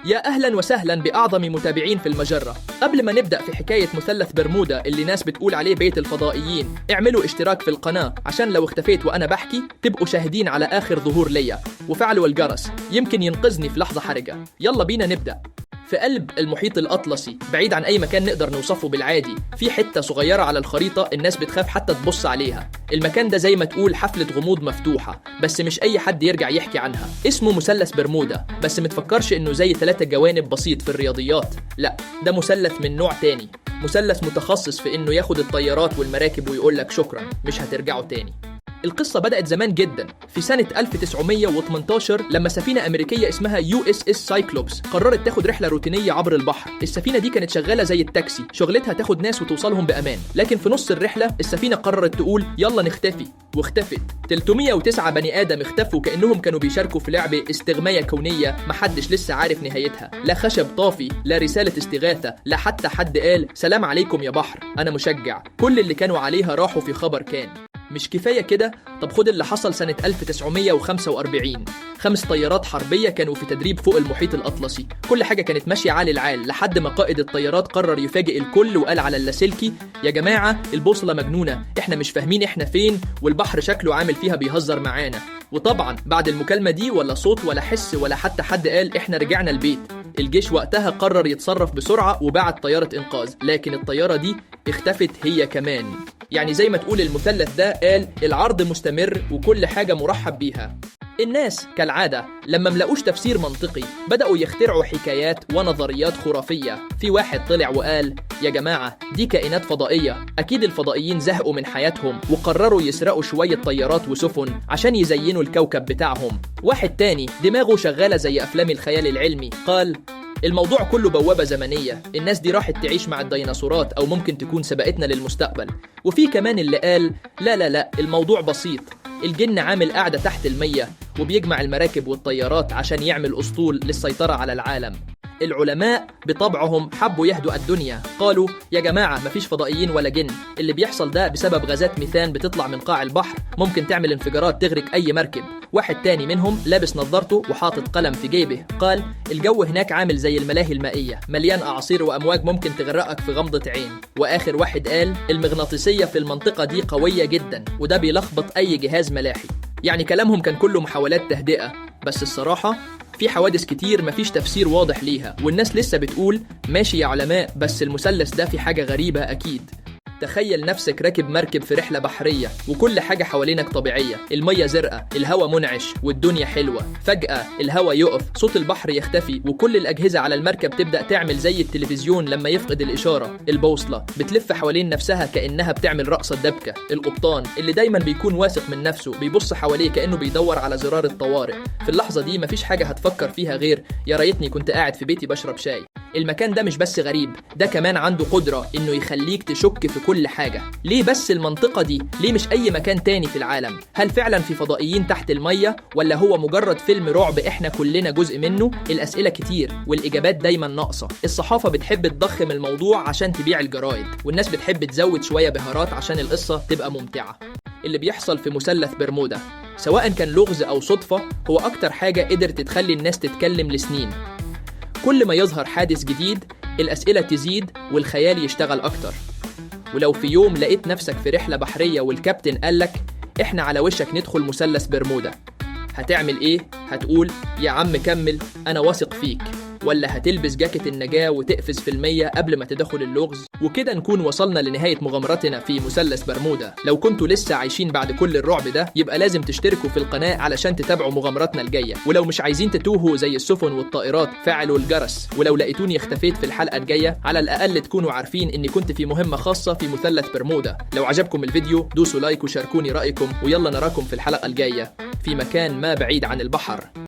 يا أهلا وسهلا بأعظم متابعين في المجرة. قبل ما نبدأ في حكاية مثلث برمودا اللي ناس بتقول عليه بيت الفضائيين، اعملوا اشتراك في القناة عشان لو اختفيت وأنا بحكي تبقوا شاهدين على آخر ظهور ليا، وفعلوا الجرس يمكن ينقذني في لحظة حرجة. يلا بينا نبدأ. في قلب المحيط الأطلسي، بعيد عن أي مكان نقدر نوصفه بالعادي، في حتة صغيرة على الخريطة الناس بتخاف حتى تبص عليها. المكان ده زي ما تقول حفلة غموض مفتوحة، بس مش أي حد يرجع يحكي عنها. اسمه مثلث برمودا، بس متفكرش إنه زي 3 جوانب بسيط في الرياضيات، لا، ده مثلث من نوع تاني، مثلث متخصص في إنه ياخد الطيارات والمراكب ويقولك شكرا، مش هترجعوا تاني. القصة بدأت زمان جدا، في سنة 1918 لما سفينة أمريكية اسمها USS سايكلوبس قررت تاخد رحلة روتينية عبر البحر. السفينة دي كانت شغالة زي التاكسي، شغلتها تاخد ناس وتوصلهم بأمان، لكن في نص الرحلة السفينة قررت تقول يلا نختفي، واختفت. 309 بني آدم اختفوا كأنهم كانوا بيشاركوا في لعبة استغماية كونية محدش لسه عارف نهايتها. لا خشب طافي، لا رسالة استغاثة، لا حتى حد قال سلام عليكم يا بحر أنا مشجع. كل اللي كانوا عليها راحوا في خبر كان. مش كفاية كده، طب خد اللي حصل سنة 1945. 5 طيارات حربية كانوا في تدريب فوق المحيط الأطلسي، كل حاجة كانت ماشية عال العال لحد ما قائد الطيارات قرر يفاجئ الكل وقال على اللاسلكي يا جماعة البوصلة مجنونة، احنا مش فاهمين احنا فين، والبحر شكله عامل فيها بيهزر معانا. وطبعا بعد المكالمة دي ولا صوت ولا حس ولا حتى حد قال احنا رجعنا البيت. الجيش وقتها قرر يتصرف بسرعة وبعت طيارة إنقاذ، لكن الطيارة دي اختفت هي كمان. يعني زي ما تقول المثلث ده قال العرض مستمر وكل حاجة مرحب بيها. الناس كالعادة لما ملقوش تفسير منطقي بدأوا يخترعوا حكايات ونظريات خرافية. في واحد طلع وقال يا جماعة دي كائنات فضائية، أكيد الفضائيين زهقوا من حياتهم وقرروا يسرقوا شوية طيارات وسفن عشان يزينوا الكوكب بتاعهم. واحد تاني دماغه شغالة زي أفلام الخيال العلمي قال الموضوع كله بوابة زمنية، الناس دي راحت تعيش مع الديناصورات أو ممكن تكون سبقتنا للمستقبل. وفي كمان اللي قال لا الموضوع بسيط، الجن عامل قاعدة تحت المية وبيجمع المراكب والطيارات عشان يعمل أسطول للسيطرة على العالم. العلماء بطبعهم حبوا يهدوا الدنيا، قالوا يا جماعة مفيش فضائيين ولا جن، اللي بيحصل ده بسبب غازات ميثان بتطلع من قاع البحر ممكن تعمل انفجارات تغرق أي مركب. واحد تاني منهم لابس نظارته وحاطط قلم في جيبه قال الجو هناك عامل زي الملاهي المائية، مليان أعاصير وأمواج ممكن تغرقك في غمضة عين. وآخر واحد قال المغناطيسية في المنطقة دي قوية جدا وده بيلخبط أي جهاز ملاحي. يعني كلامهم كان كله محاولات تهدئة، بس الصراحة في حوادث كتير مفيش تفسير واضح ليها، والناس لسه بتقول ماشي يا علماء بس المثلث ده في حاجة غريبة أكيد. تخيل نفسك راكب مركب في رحلة بحرية وكل حاجة حوالينك طبيعية، المية زرقاء، الهوا منعش والدنيا حلوة. فجأة الهوا يقف، صوت البحر يختفي، وكل الأجهزة على المركب تبدأ تعمل زي التلفزيون لما يفقد الإشارة. البوصلة بتلف حوالين نفسها كأنها بتعمل رقصة دبكة. القبطان اللي دايما بيكون واثق من نفسه بيبص حواليه كأنه بيدور على زرار الطوارئ. في اللحظة دي مفيش حاجة هتفكر فيها غير يا ريتني كنت قاعد في بيتي بشرب شاي. المكان ده مش بس غريب، ده كمان عنده قدرة إنه يخليك تشك في كل حاجة. ليه بس المنطقة دي؟ ليه مش أي مكان تاني في العالم؟ هل فعلا في فضائيين تحت المية ولا هو مجرد فيلم رعب إحنا كلنا جزء منه؟ الأسئلة كتير والإجابات دايما ناقصة. الصحافة بتحب تضخم الموضوع عشان تبيع الجرايد، والناس بتحب تزود شوية بهارات عشان القصة تبقى ممتعة. اللي بيحصل في مثلث برمودا سواء كان لغز أو صدفة هو أكتر حاجة قدرت تخلي الناس تتكلم لسنين. كل ما يظهر حادث جديد الأسئلة تزيد والخيال يشتغل أكتر. ولو في يوم لقيت نفسك في رحلة بحرية والكابتن قالك إحنا على وشك ندخل مثلث برمودا، هتعمل إيه؟ هتقول يا عم كمل أنا واثق فيك، ولا هتلبس جاكيت النجاة وتقفز في المية قبل ما تدخل اللغز؟ وكده نكون وصلنا لنهاية مغامرتنا في مثلث برمودا. لو كنتوا لسه عايشين بعد كل الرعب ده يبقى لازم تشتركوا في القناة علشان تتابعوا مغامراتنا الجاية، ولو مش عايزين تتوهوا زي السفن والطائرات فعلوا الجرس، ولو لقيتوني اختفيت في الحلقة الجاية على الأقل تكونوا عارفين إني كنت في مهمة خاصة في مثلث برمودا. لو عجبكم الفيديو دوسوا لايك وشاركوني رأيكم، ويلا نراكم في الحلقة الجاية في مكان ما بعيد عن البحر.